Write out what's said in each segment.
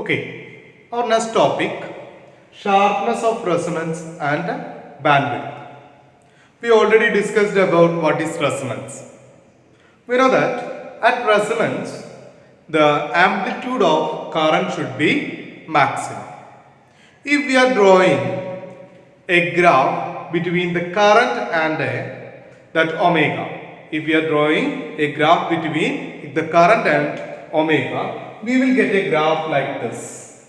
Okay, our next topic, sharpness of resonance and bandwidth. We already discussed about what is resonance. We know that at resonance, the amplitude of current should be maximum. If we are drawing a graph between the current and that omega, if we are drawing a graph between the current and omega, we will get a graph like this.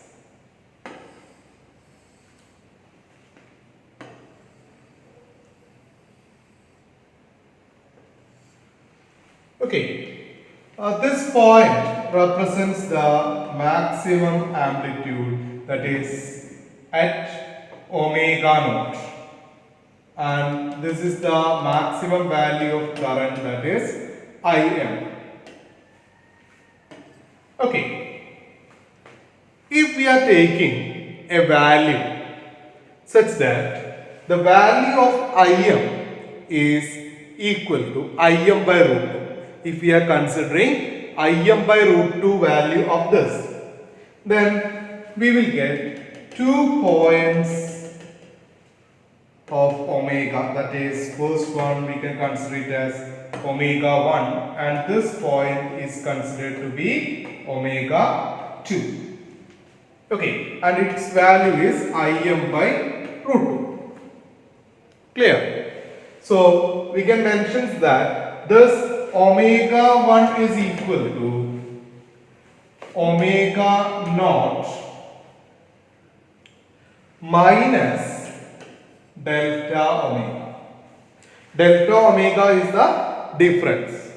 Okay, this point represents the maximum amplitude, that is at omega naught, and this is the maximum value of current, that is Im. Okay, if we are taking a value such that the value of Im is equal to Im by root 2, if we are considering Im by root 2 value of this, then we will get 2 points of omega, that is first one we can consider it as omega 1 and this point is considered to be omega 2. Okay, and its value is Im by root 2. Clear? So we can mention that this omega 1 is equal to omega naught minus delta omega. Delta omega is the difference,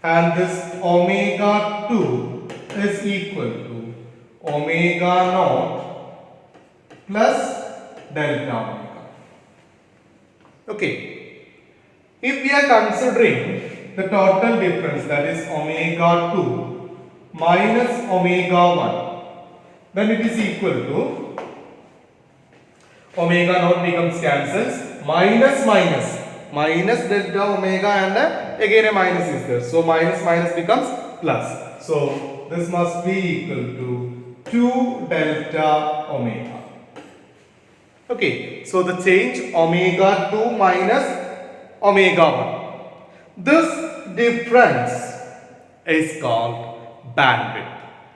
and this omega 2 is equal to omega naught plus delta omega. Okay, if we are considering the total difference, that is omega 2 minus omega 1, then it is equal to omega naught becomes cancels, minus delta omega, and again a minus is there, so minus becomes plus, so this must be equal to 2 delta omega. Okay, so the change omega 2 minus omega 1, this difference is called bandwidth.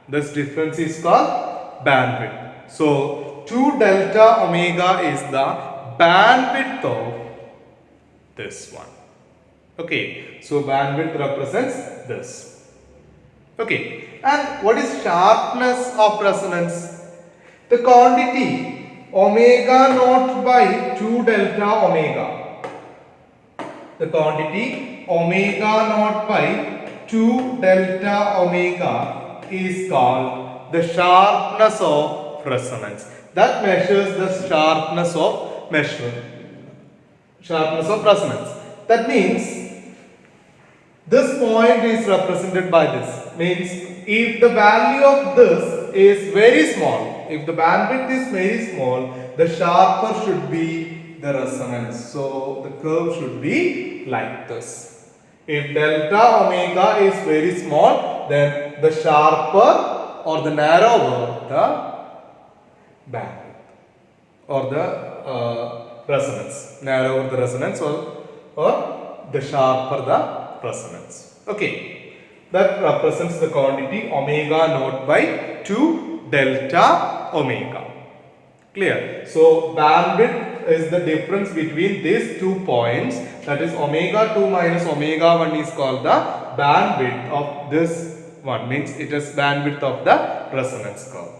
This difference is called bandwidth. So 2 delta omega is the bandwidth of this one. Okay, so bandwidth represents this. Okay, and what is sharpness of resonance? The quantity omega naught by 2 delta omega. The quantity omega naught by 2 delta omega is called the sharpness of resonance. That measures the sharpness of sharpness of resonance. That means this point is represented by this. Means if the value of this is very small, if the bandwidth is very small, the sharper should be the resonance. So the curve should be like this. If delta omega is very small, then the sharper or the narrower the bandwidth or the resonance. Narrower the resonance or the sharper the resonance. Okay, that represents the quantity omega naught by 2 delta omega. Clear? So bandwidth is the difference between these 2 points, that is omega 2 minus omega 1 is called the bandwidth of this one, means it is bandwidth of the resonance curve.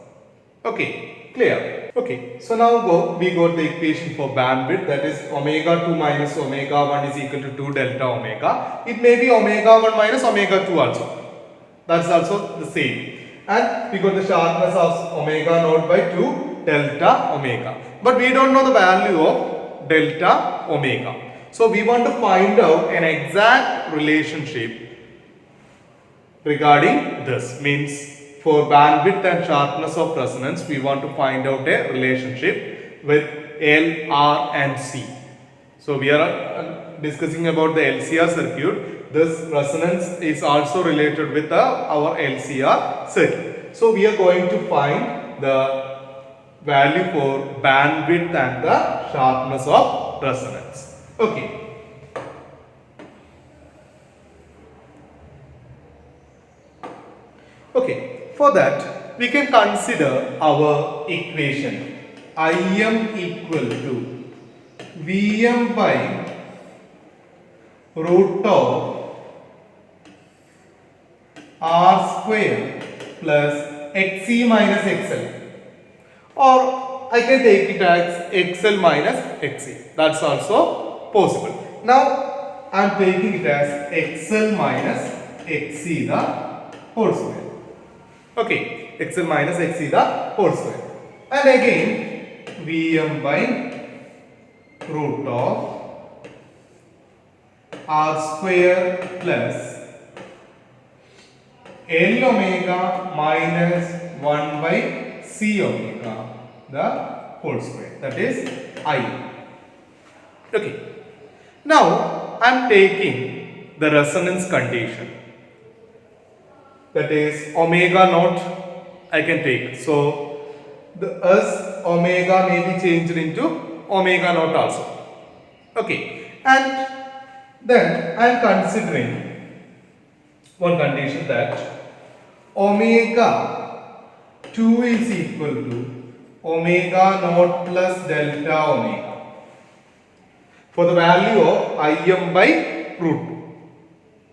Okay, clear? Okay, so now we got the equation for bandwidth, that is omega 2 minus omega 1 is equal to 2 delta omega. It may be omega 1 minus omega 2 also. That's also the same. And we got the sharpness of omega naught by 2 delta omega. But we don't know the value of delta omega. So we want to find out an exact relationship regarding this. Means for bandwidth and sharpness of resonance, we want to find out a relationship with L, R and C. So we are discussing about the LCR circuit. This resonance is also related with our LCR circuit. So we are going to find the value for bandwidth and the sharpness of resonance. Okay. Okay, for that we can consider our equation Im equal to Vm by root of R square plus Xc minus XL, or I can take it as XL minus Xc. That's also possible. Now I am taking it as XL minus Xc the whole square. Okay, XL minus Xc the whole square. And again Vm by root of R square plus L omega minus 1 by C omega the whole square, that is I. Okay. Now I am taking the resonance condition, that is omega naught I can take. So the S omega may be changed into omega naught also. Okay. And then I am considering one condition, that omega 2 is equal to omega naught plus delta omega for the value of Im by root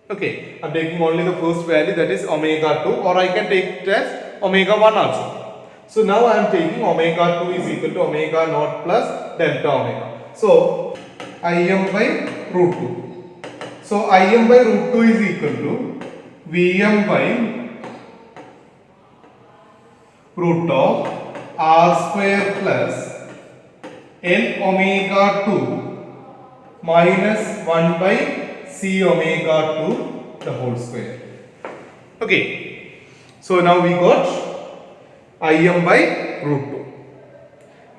2. Okay, I am taking only the first value, that is omega 2, or I can take it as omega 1 also. So now I am taking omega 2 is equal to omega naught plus delta omega. So Im by root 2. So Im by root 2 is equal to Vm by root of R square plus L omega 2 minus 1 by C omega 2 the whole square. Okay. So now we got Im by root 2.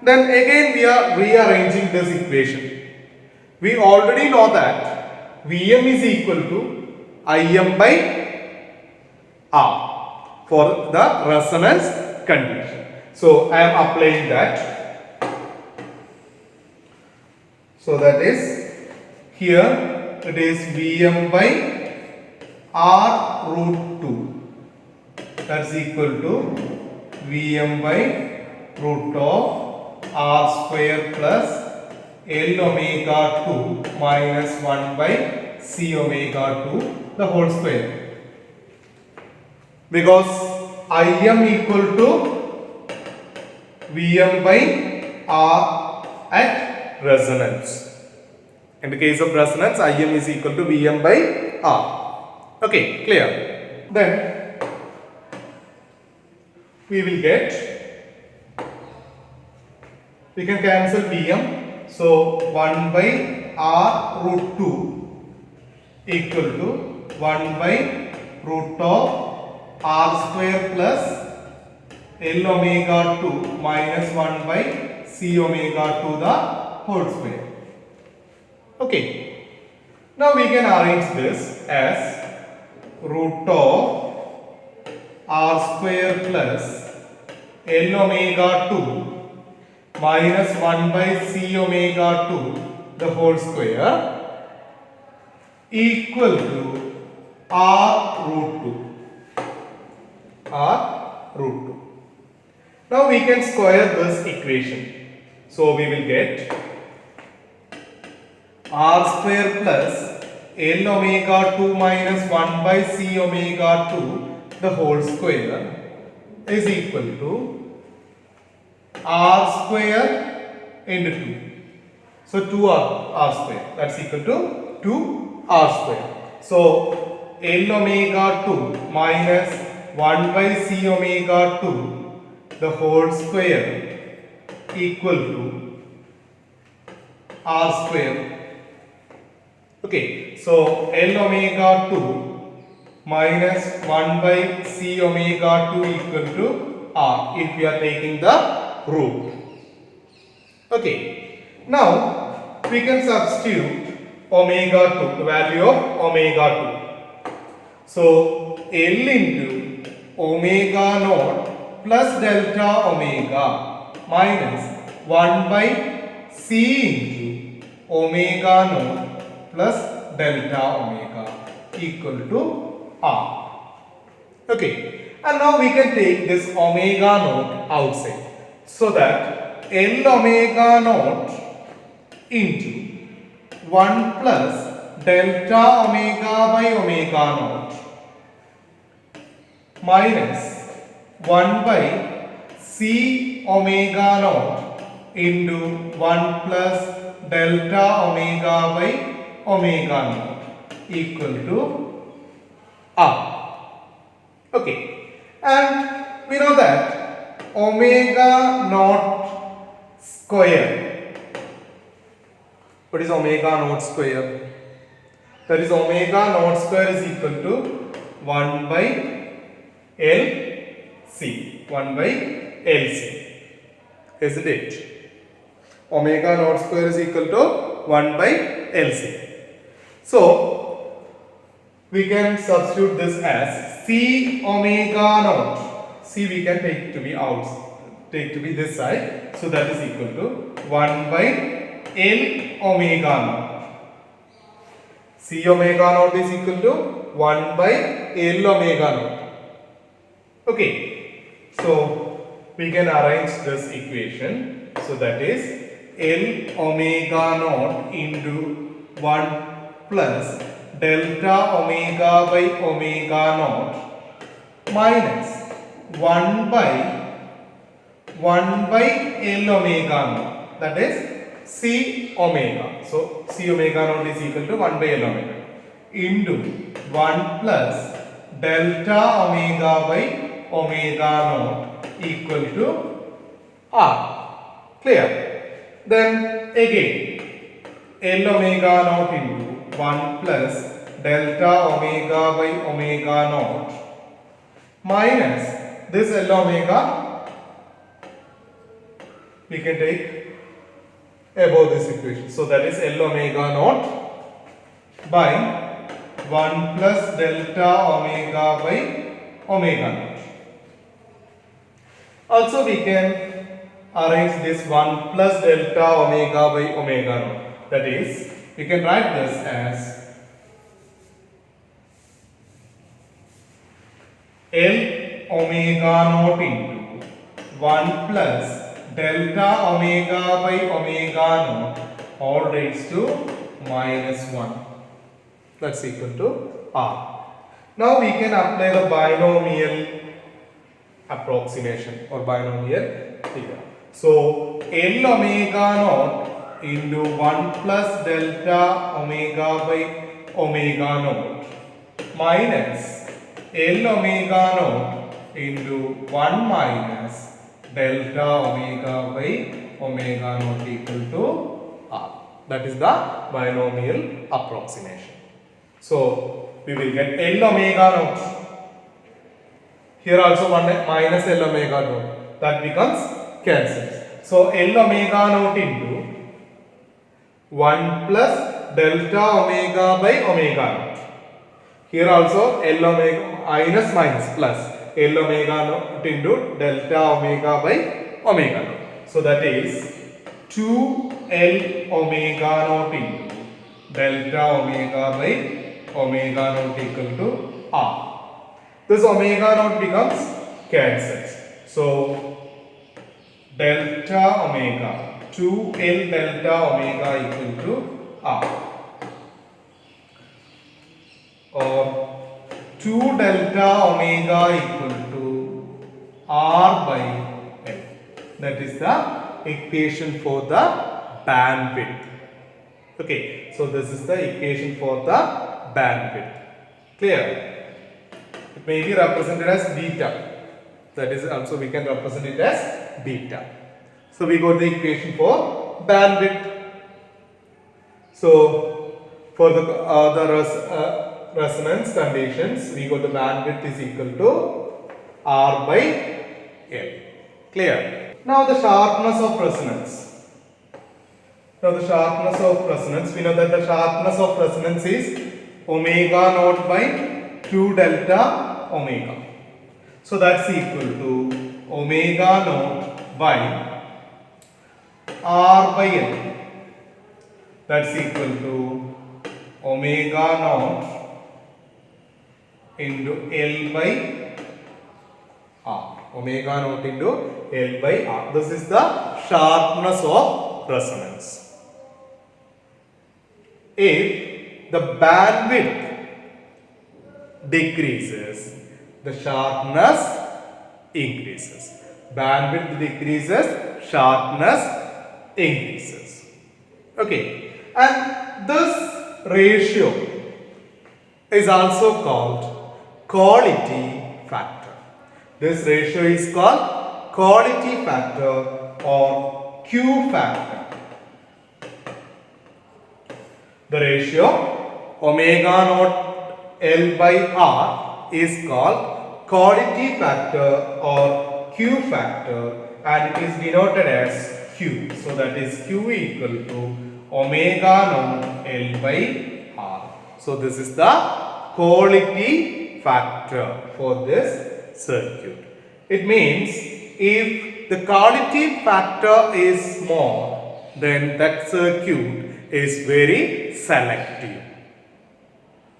Then again we are rearranging this equation. We already know that Vm is equal to Im by R for the resonance condition. So I am applying that. So that is here it is Vm by R root 2, that's equal to Vm by root of R square plus L omega 2 minus 1 by C omega 2 the whole square, because Im equal to Vm by R at resonance. In the case of resonance, Im is equal to Vm by R. Okay, clear? Then we will get, we can cancel Vm. So 1 by R root 2 equal to 1 by root of R square plus L omega 2 minus 1 by C omega 2 the whole square. Okay. Now we can arrange this as root of R square plus L omega 2 minus 1 by C omega 2 the whole square equal to R root 2. R root 2. Now we can square this equation. So we will get R square plus L omega 2 minus 1 by C omega 2 the whole square is equal to R square into 2. So 2R square, that's equal to 2R square. So L omega 2 minus 1 by C omega 2 the whole square equal to R square. Okay, so L omega 2 minus 1 by C omega 2 equal to R if we are taking the root. Okay, now we can substitute omega 2, the value of omega 2. So L into omega naught plus delta omega minus 1 by c into omega naught plus delta omega equal to r. Okay, and now we can take this omega naught outside, so that L omega naught into 1 plus delta omega by omega naught minus 1 by c omega naught into 1 plus delta omega by omega naught equal to r. Okay, and we know that omega naught square. What is omega naught square? That is omega naught square is equal to 1 by LC. 1 by LC. Isn't it? Omega naught square is equal to 1 by LC. So, we can substitute this as C omega naught. C we can take to be out, take to be this side. So, that is equal to 1 by L omega naught. C omega naught is equal to 1 by L omega naught. Okay, so we can arrange this equation. So that is L omega naught into 1 plus delta omega by omega naught minus 1 by L omega naught. That is C omega. So C omega naught is equal to 1 by L omega into 1 plus delta omega by omega naught equal to R. Clear? Then again L omega naught into 1 plus delta omega by omega naught minus this L omega we can take above this equation. So that is L omega naught by 1 plus delta omega by omega naught. Also we can arrange this 1 plus delta omega by omega naught. That is, we can write this as L omega naught into 1 plus delta omega by omega naught all raised to minus 1. That's equal to R. Now we can apply the binomial approximation or binomial figure. So L omega naught into 1 plus delta omega by omega naught minus L omega naught into 1 minus delta omega by omega naught equal to R. That is the binomial approximation. So we will get L omega naught. Here also 1 minus L omega naught. That becomes cancelled. So L omega naught into 1 plus delta omega by omega naught. Here also L omega minus plus L omega naught into delta omega by omega naught. So that is 2L omega naught into delta omega by omega naught equal to R. This omega naught becomes cancelled. So delta omega 2L delta omega equal to R, or 2 delta omega equal to R by L. That is the equation for the bandwidth. Okay, so this is the equation for the bandwidth. Clear? It may be represented as beta. That is also we can represent it as beta. So we got the equation for bandwidth. So for the resonance conditions, we got the bandwidth is equal to R by L. Clear? Now the sharpness of resonance. Now the sharpness of resonance, we know that the sharpness of resonance is omega naught by 2 delta omega. So that's equal to omega naught by r by l. That's equal to omega naught into L by R. Omega naught into L by R. This is the sharpness of resonance. If the bandwidth decreases, the sharpness increases. Bandwidth decreases, sharpness increases. Okay, and this ratio is also called quality factor. This ratio is called quality factor or Q factor. The ratio omega naught L by R is called quality factor or Q factor, and it is denoted as Q. So that is Q equal to omega naught L by R. So this is the quality factor for this circuit. It means if the quality factor is small, then that circuit is very selective.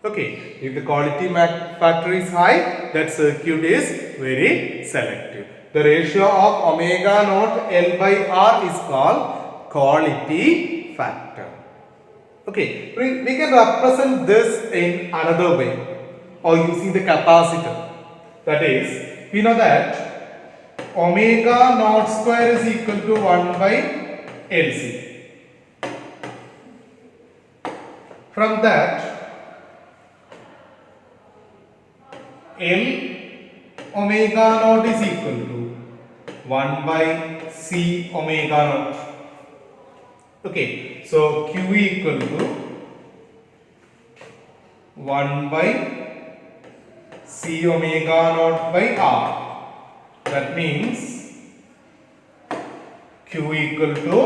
Okay, if the quality factor is high, that circuit is very selective. The ratio of omega naught L by R is called quality factor. Okay, we can represent this in another way or using the capacitor. That is, we know that omega naught square is equal to 1 by LC. From that, L omega naught is equal to 1 by C omega naught. Okay, so Q equal to 1 by C omega naught by R. That means Q equal to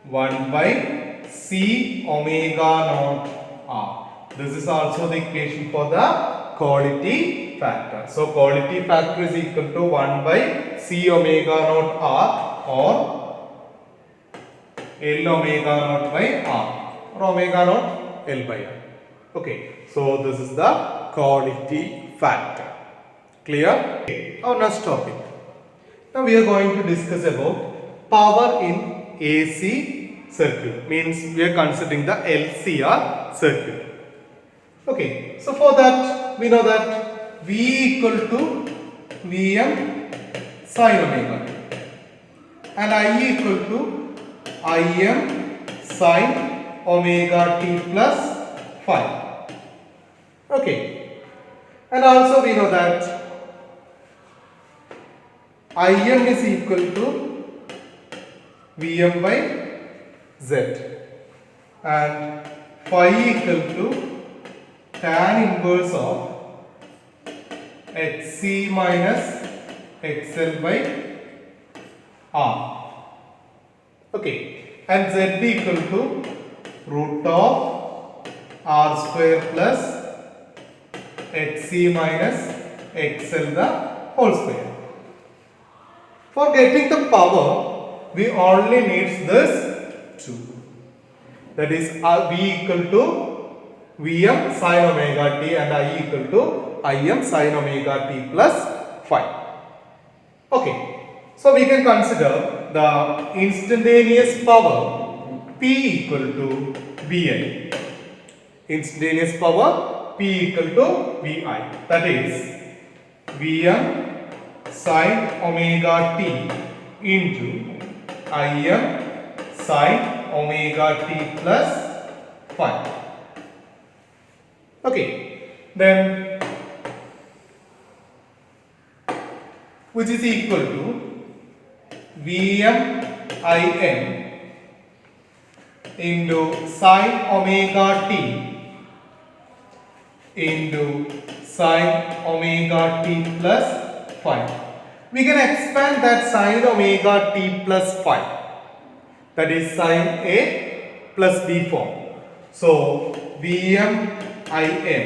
1 by C omega naught R. This is also the equation for the quality factor. So quality factor is equal to 1 by C omega naught R or L omega naught by R or omega naught L by R. Okay, so this is the quality factor. Clear? Okay. Our next topic. Now we are going to discuss about power in AC circuit. Means we are considering the LCR circuit. Okay, so for that we know that V equal to Vm sin omega and I equal to Im sin omega t plus phi. Okay, and also we know that Im is equal to Vm by Z and phi equal to tan inverse of Xc minus XL by R. Okay, and Z equal to root of R square plus Xc minus XL the whole square. For getting the power, we only need this 2. That is V equal to Vm sin omega t and I equal to Im sin omega t plus phi. Okay, so we can consider the instantaneous power P equal to Vi. Instantaneous power P equal to Vi. That is Vm sin omega t into Im sin omega t plus phi. Okay, then which is equal to Vm Im into sin omega t into sin omega t plus phi. We can expand that sin omega t plus phi, that is sin A plus B form. So Vm Im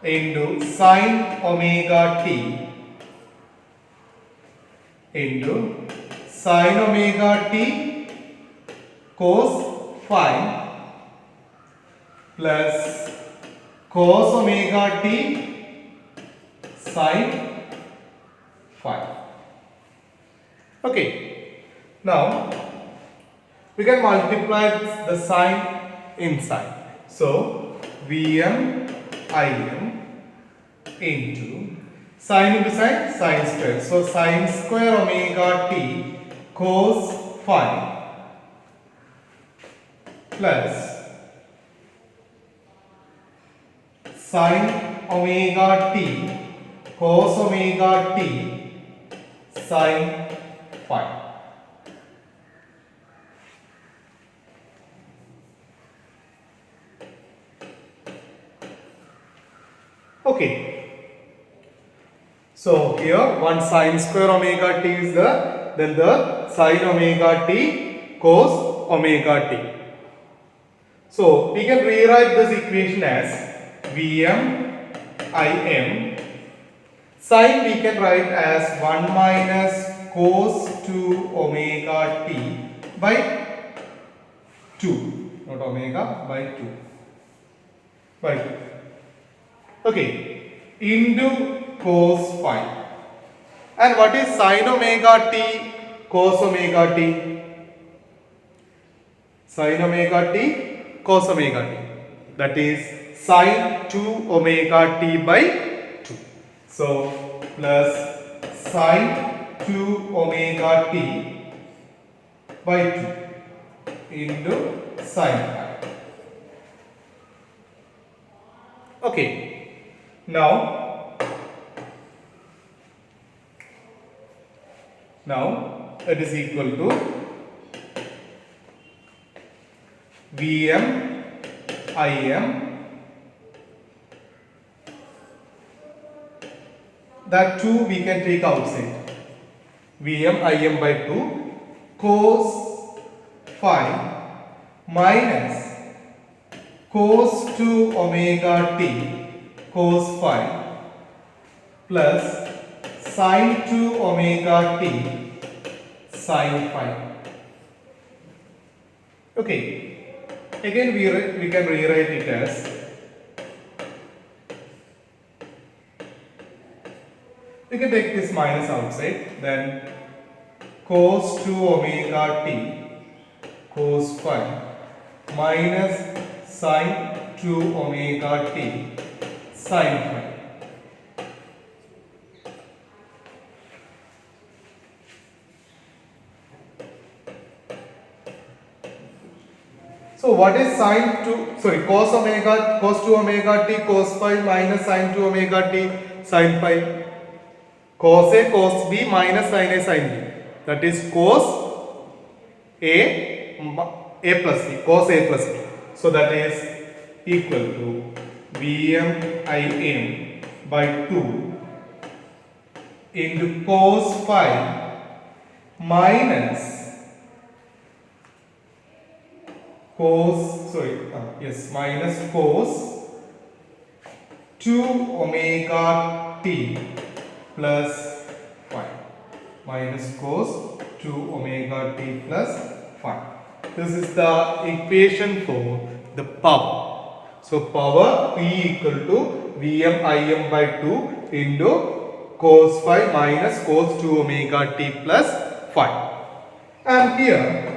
into sin omega t into sin omega t cos phi plus cos omega t sin phi. Okay, now we can multiply the sign inside. So Vm Im into sin into sin square. So sin square omega t cos phi plus sin omega t cos omega t sin phi. Okay. So here one sin square omega t is there, then the sin omega t cos omega t. So we can rewrite this equation as Vm Im. Sin we can write as 1 minus cos 2 omega t by 2, not omega, by 2. By 2. Okay, into cos phi. And what is sin omega t cos omega t? Sin omega t cos omega t. That is sin 2 omega t by 2. So plus sin 2 omega t by 2 into sin phi. Okay. Now it is equal to Vm Im, that 2 we can take outside, Vm Im by 2 cos phi minus cos 2 omega t cos phi plus sin 2 omega t sin phi. Okay, again we can rewrite it as we can take this minus outside, then cos 2 omega t cos phi minus sin 2 omega t sin phi. So what is cos 2 omega t cos phi minus sin 2 omega t sin phi? Cos A cos B minus sin A sin B. That is cos A plus B, cos A plus B. So that is equal to Vm Im by 2 into cos phi minus minus cos 2 omega t plus phi, minus cos 2 omega t plus phi. This is the equation for the power. So power P equal to Vm Im by 2 into cos phi minus cos 2 omega t plus phi. And here,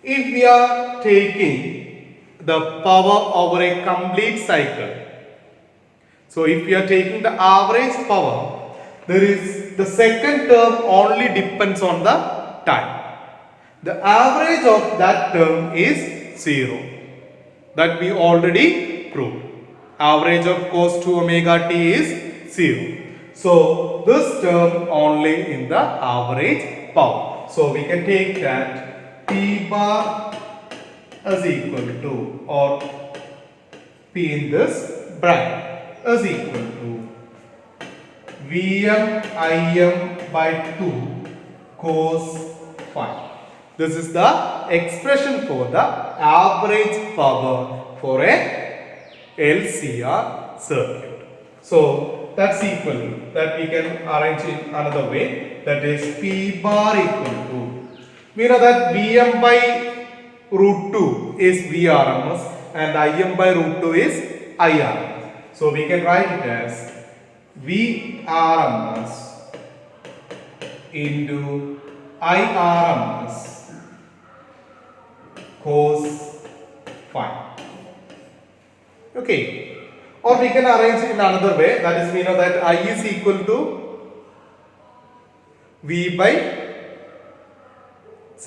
if we are taking the power over a complete cycle, so if we are taking the average power, there is the second term only depends on the time. The average of that term is 0. That we already proved. Average of cos 2 omega t is 0. So this term only in the average power. So we can take that P bar is equal to, or P in this bracket is equal to Vm Im by 2 cos phi. This is the expression for the average power for a LCR circuit. So that's equal to that, we can arrange in another way. that is P bar equal to, we know that Vm by root 2 is Vrms and Im by root 2 is IRMS. So we can write it as Vrms into IRMS cos phi. Okay. Or we can arrange in another way, that is we know that I is equal to V by Z.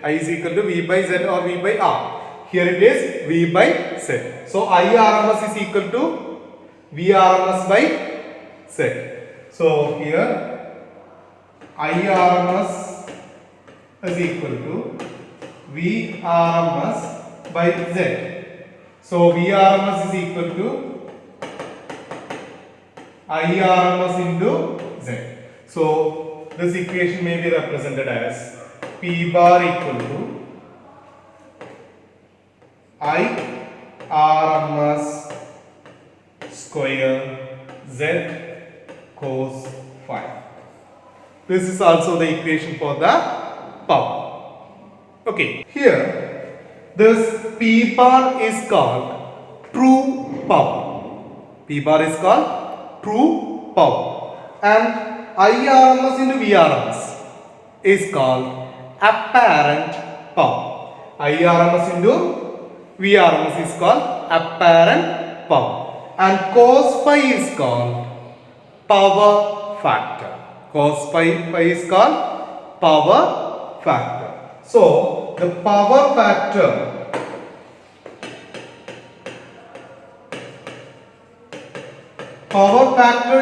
I is equal to V by Z or V by R. Here it is V by Z. So IRMS is equal to Vrms by Z. So here IRMS is equal to Vrms by Z. So Vrms is equal to IRMS into Z. So this equation may be represented as P bar equal to IRMS square Z cos phi. This is also the equation for the power. Okay, here this P bar is called true power. P bar is called true power, and IRMS into Vrms is called apparent power. IRMS into Vrms is called apparent power, and cos phi is called power factor. Cos phi is called power factor. So the power factor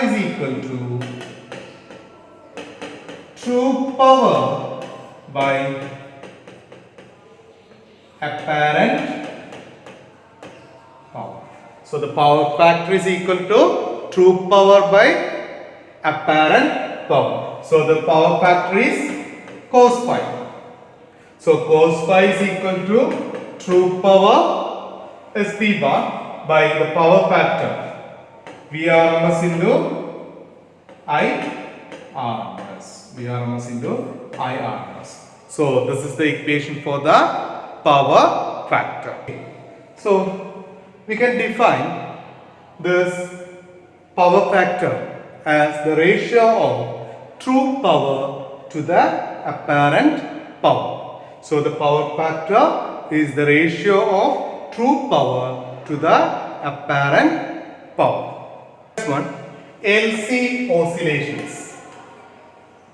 is equal to true power by apparent power. So the power factor is equal to true power by apparent power. So the power factor is cos phi. So cos phi is equal to true power is P bar by the power factor Vrms into IRMS. Vrms into IRMS. So this is the equation for the power factor. So we can define this power factor as the ratio of true power to the apparent power. So the power factor is the ratio of true power to the apparent power. Next one, LC oscillations.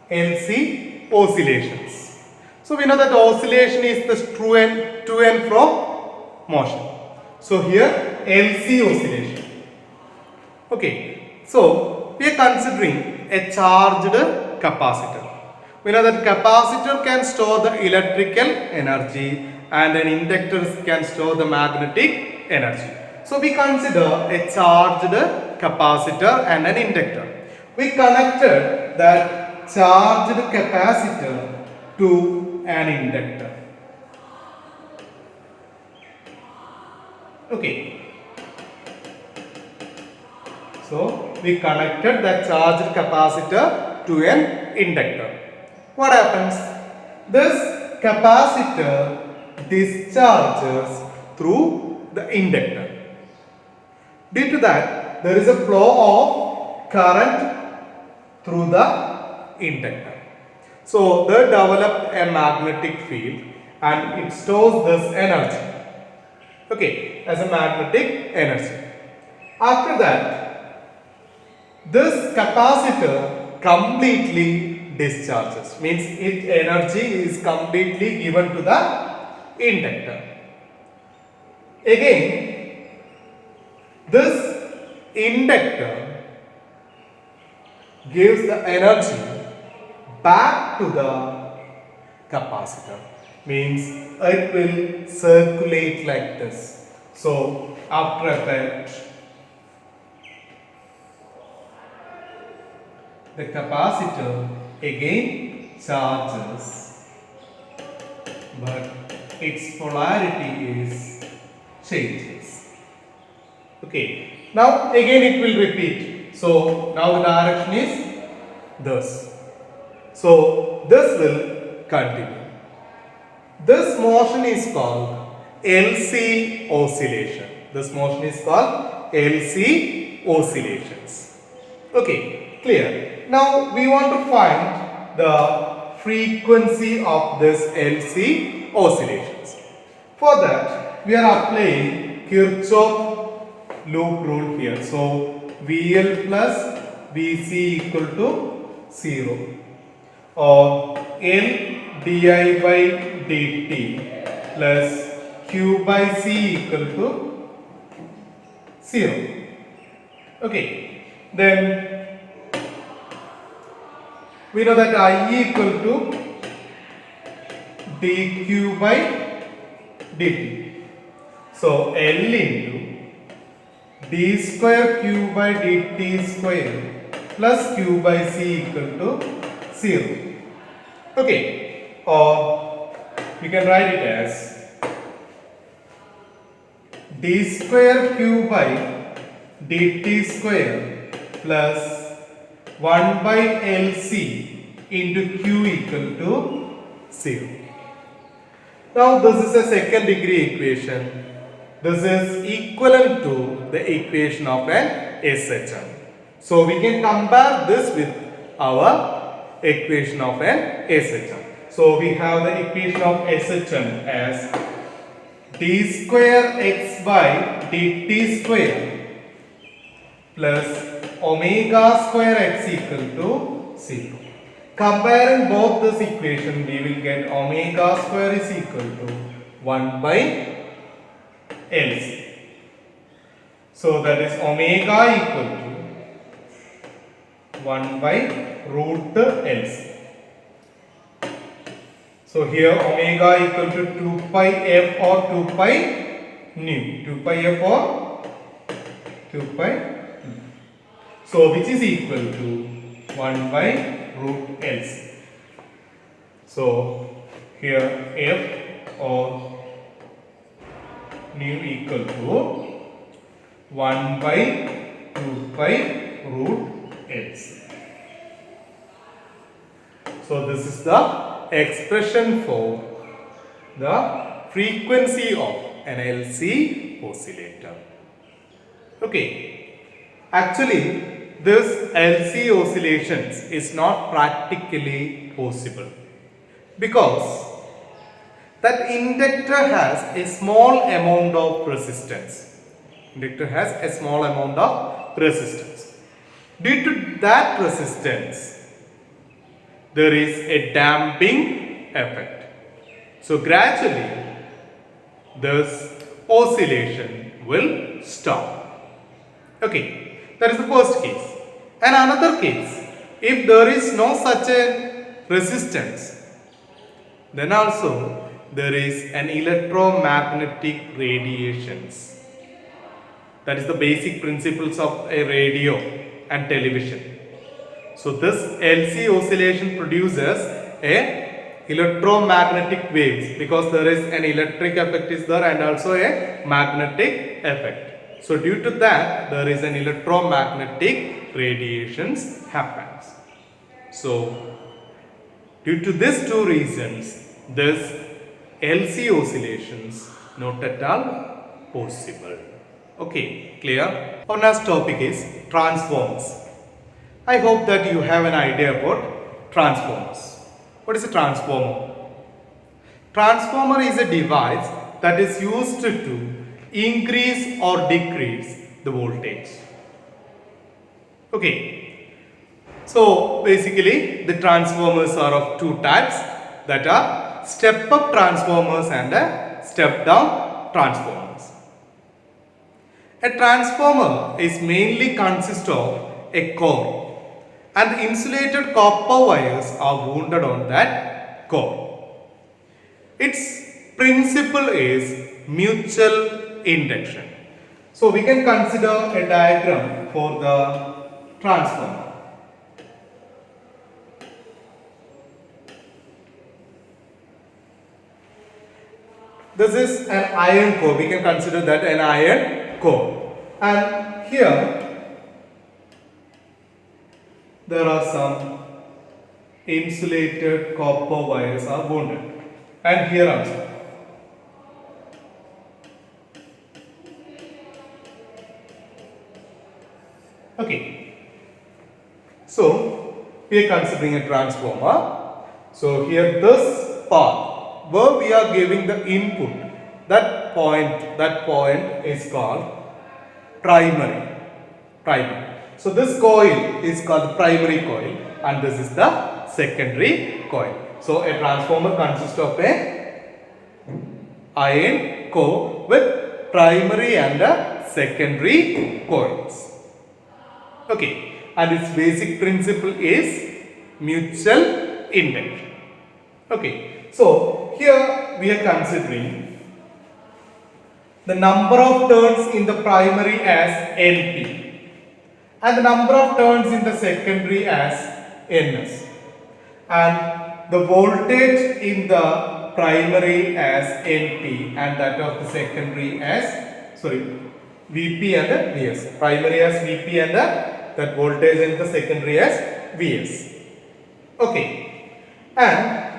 LC oscillations. So we know that oscillation is the to and fro motion. So here LC oscillation. Okay. So we are considering a charged capacitor. We know that capacitor can store the electrical energy and an inductor can store the magnetic energy. So we consider a charged capacitor and an inductor. We connected that charged capacitor to an inductor. Okay. So we connected that charged capacitor to an inductor. What happens? This capacitor discharges through the inductor. Due to that, there is a flow of current through the inductor. So they develop a magnetic field and it stores this energy. Okay, as a magnetic energy. After that, this capacitor completely discharges, means its energy is completely given to the inductor. Again, this inductor gives the energy back to the capacitor, means it will circulate like this. So after effect, the capacitor again charges, but its polarity is changes. Okay, now again it will repeat. So now the direction is this. So this will continue. This motion is called LC oscillation. This motion is called LC oscillations. Okay, clear. Now we want to find the frequency of this LC oscillations. For that, we are applying Kirchhoff loop rule here. So VL plus VC equal to 0, or L di by dt plus Q by C equal to 0. Okay, then we know that I equal to dq by dt. So L into d square q by dt square plus q by c equal to 0. Okay, or we can write it as d square q by dt square plus 1 by LC into q equal to 0. Now this is a second degree equation. This is equivalent to the equation of an SHM. So we can compare this with our equation of an SHM. So we have the equation of SHM as d square x by dt square plus omega square x equal to 0. Comparing both this equation, we will get omega square is equal to 1 by LC. So that is omega equal to 1 by root LC. So here omega equal to 2 pi f or 2 pi nu. 2 pi f or 2 pi nu. So which is equal to 1 by root LC. So here f or nu equal to 1 by 2 pi root LC. So this is the expression for the frequency of an LC oscillator. Okay, actually this LC oscillations is not practically possible because that inductor has a small amount of resistance. Inductor has a small amount of resistance. Due to that resistance, there is a damping effect. So gradually this oscillation will stop. Okay, that is the first case. And another case, if there is no such a resistance, then also there is an electromagnetic radiations. That is the basic principles of a radio and television. So this LC oscillation produces a electromagnetic waves because there is an electric effect is there and also a magnetic effect. So due to that there is an electromagnetic radiations happens. So due to these two reasons, this LC oscillations not at all possible. Okay, clear? Our next topic is transformers. I hope that you have an idea about transformers. What is a transformer? Transformer is a device that is used to increase or decrease the voltage. Okay. So basically the transformers are of two types, that are step up transformers and step down transformers. A transformer is mainly consists of a core, and the insulated copper wires are wounded on that core. Its principle is mutual induction. So we can consider a diagram for the transformer. This is an iron core. We can consider that an iron core. And here there are some insulated copper wires are wounded. And here also. Okay. So we are considering a transformer. So here this part where we are giving the input, that point is called primary. So this coil is called the primary coil and this is the secondary coil. So a transformer consists of a iron core with primary and secondary coils. Okay, and its basic principle is mutual induction. Okay, so here we are considering the number of turns in the primary as NP and the number of turns in the secondary as Ns, and the voltage in the primary as Np and that of the secondary as Vp and Vs. Primary as Vp and that voltage in the secondary as Vs. Okay, and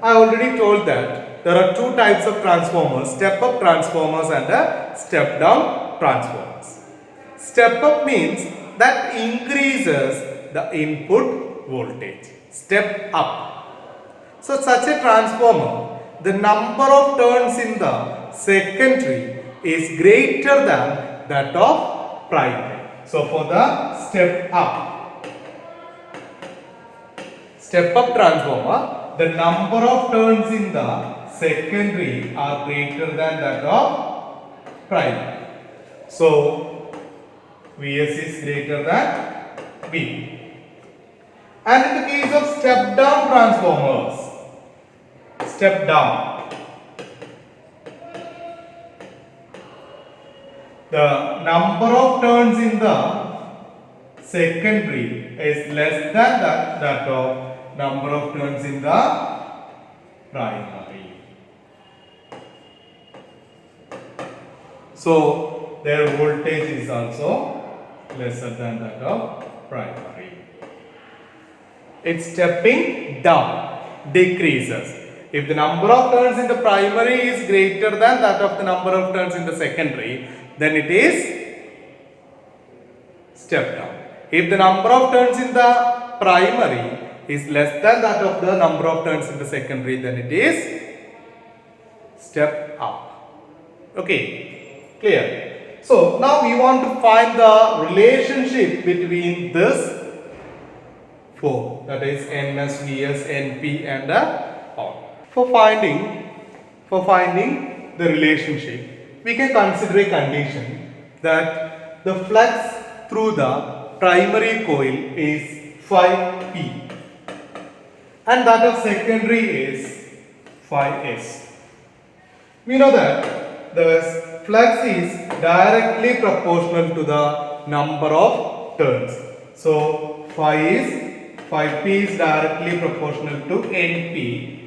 I already told that there are two types of transformers, step up transformers and step down transformers. Step up means that increases the input voltage. Step up. So such a transformer, the number of turns in the secondary is greater than that of primary. So for the step up transformer, the number of turns in the secondary are greater than that of primary. So Vs is greater than V. And in the case of step down transformers, step down, the number of turns in the secondary is less than that of number of turns in the primary. So their voltage is also lesser than that of primary. It's stepping down, decreases. If the number of turns in the primary is greater than that of the number of turns in the secondary, then it is step down. If the number of turns in the primary is less than that of the number of turns in the secondary, then it is step up. Okay, clear? So now we want to find the relationship between this four, that is Ns, Vs, Np and all. For finding the relationship, we can consider a condition that the flux through the primary coil is phi p and that of secondary is phi s. We know that the flux is directly proportional to the number of turns. So phi p is directly proportional to Np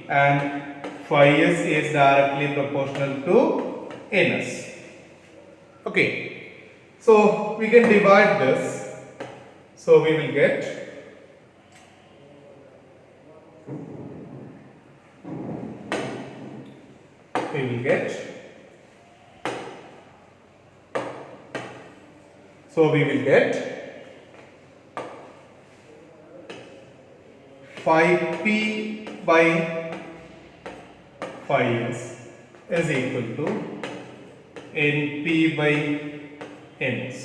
and phi s is directly proportional to Ns. Okay, so we can divide this. So we will get phi p by phi s is equal to Np by Ns.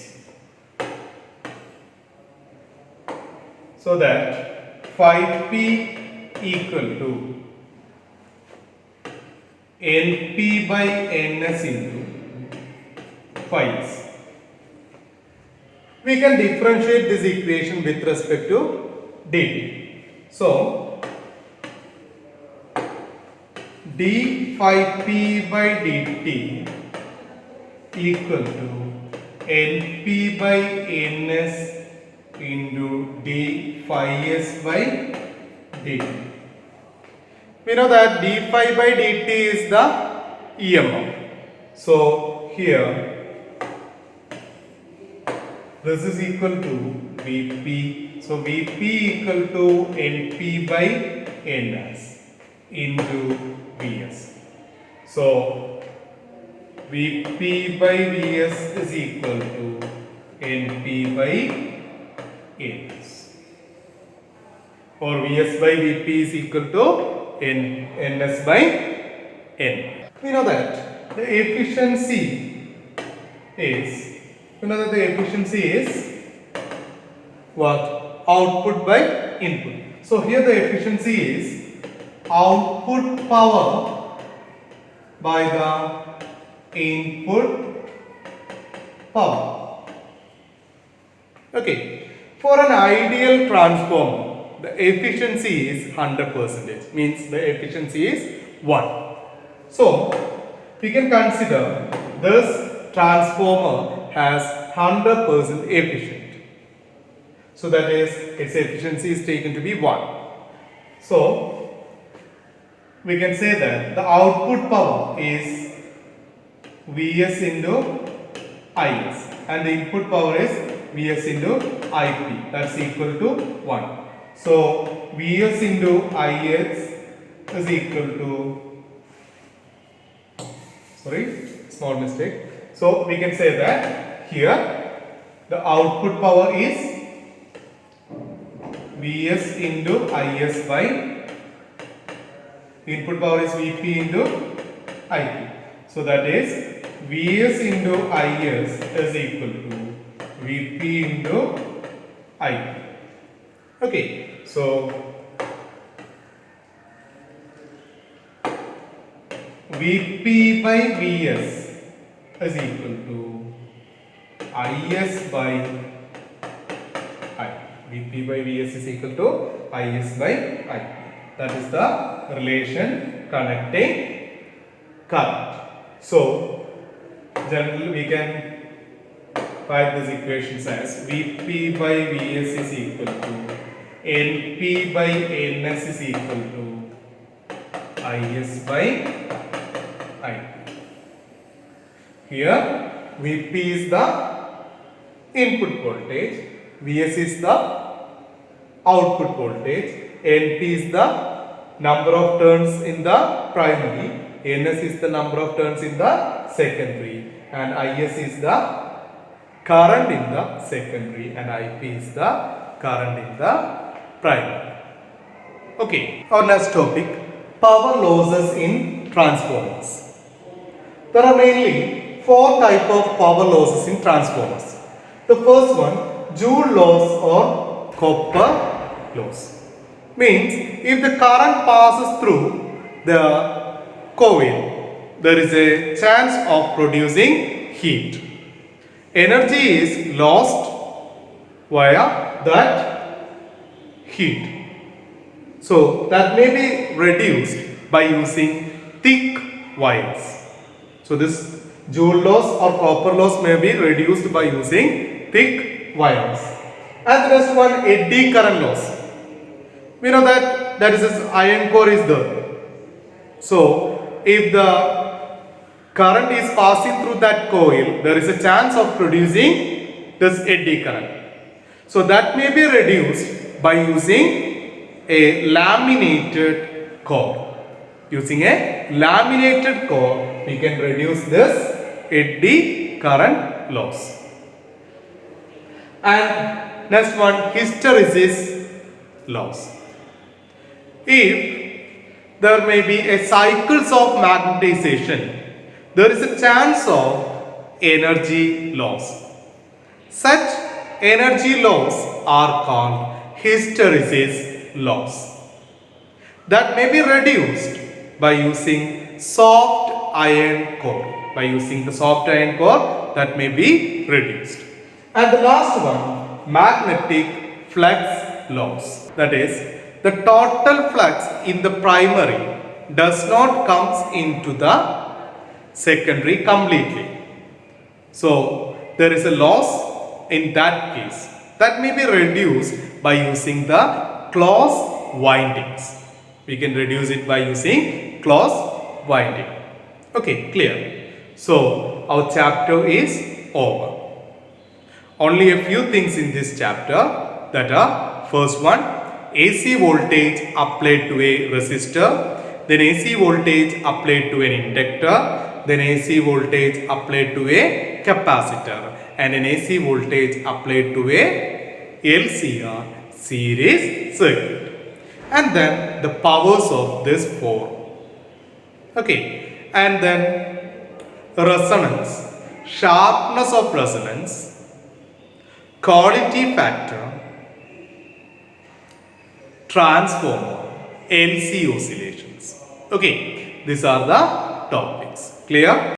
So that phi p equal to Np by Ns into phi s. We can differentiate this equation with respect to dt. So d phi p by dt equal to Np by Ns into d phi s by dt. We know that d phi by dt is the EMF. So here this is equal to Vp. So Vp equal to Np by Ns into Vs. So Vp by Vs is equal to Np by Ns, or Vs by Vp is equal to Ns by N. We know that the efficiency is, what? Output by input. So here the efficiency is output power by the input power. Okay. For an ideal transformer, the efficiency is 100%. Means the efficiency is 1. So we can consider this transformer has 100% efficient. So that is, its efficiency is taken to be 1. So we can say that the output power is Vs into Is and the input power is Vs into Ip. That's equal to 1. So Vs into Is is equal to, small mistake. So we can say that here the output power is Vs into Is by, input power is Vp into Ip. So that is Vs into Is is equal to Vp into Ip. Okay, so Vp by Vs is equal to Is by I. Vp by Vs is equal to Is by I. That is the relation connecting current. So generally we can write this equation as Vp by Vs is equal to Np by Ns is equal to Is by Ip. Here Vp is the input voltage, Vs is the output voltage, Np is the number of turns in the primary, Ns is the number of turns in the secondary, and Is is the current in the secondary, and Ip is the current in the primary. Okay, our next topic, power losses in transformers. There are mainly 4 types of power losses in transformers. The first one, Joule loss or copper loss. Means if the current passes through the coil, there is a chance of producing heat. Energy is lost via that heat. So that may be reduced by using thick wires. So this Joule loss or copper loss may be reduced by using thick wires. And the next one, eddy current loss. We know that is this iron core is there. So if the current is passing through that coil, there is a chance of producing this eddy current. So that may be reduced by using a laminated core. Using a laminated core, we can reduce this eddy current loss. And next one, hysteresis loss. If there may be a cycles of magnetization, there is a chance of energy loss. Such energy loss are called hysteresis loss. That may be reduced by using soft iron core. By using the soft iron core, that may be reduced. And the last one, magnetic flux loss. That is, the total flux in the primary does not comes into the secondary completely. So there is a loss in that case. That may be reduced by using the closed windings. We can reduce it by using closed winding. Okay, clear. So our chapter is over. Only a few things in this chapter, that are first one, AC voltage applied to a resistor, then AC voltage applied to an inductor, then AC voltage applied to a capacitor, and an AC voltage applied to a LCR series circuit. And then the powers of this four. Okay, and then resonance, sharpness of resonance, quality factor, transformer, LC oscillations. Okay, these are the topics. Clear?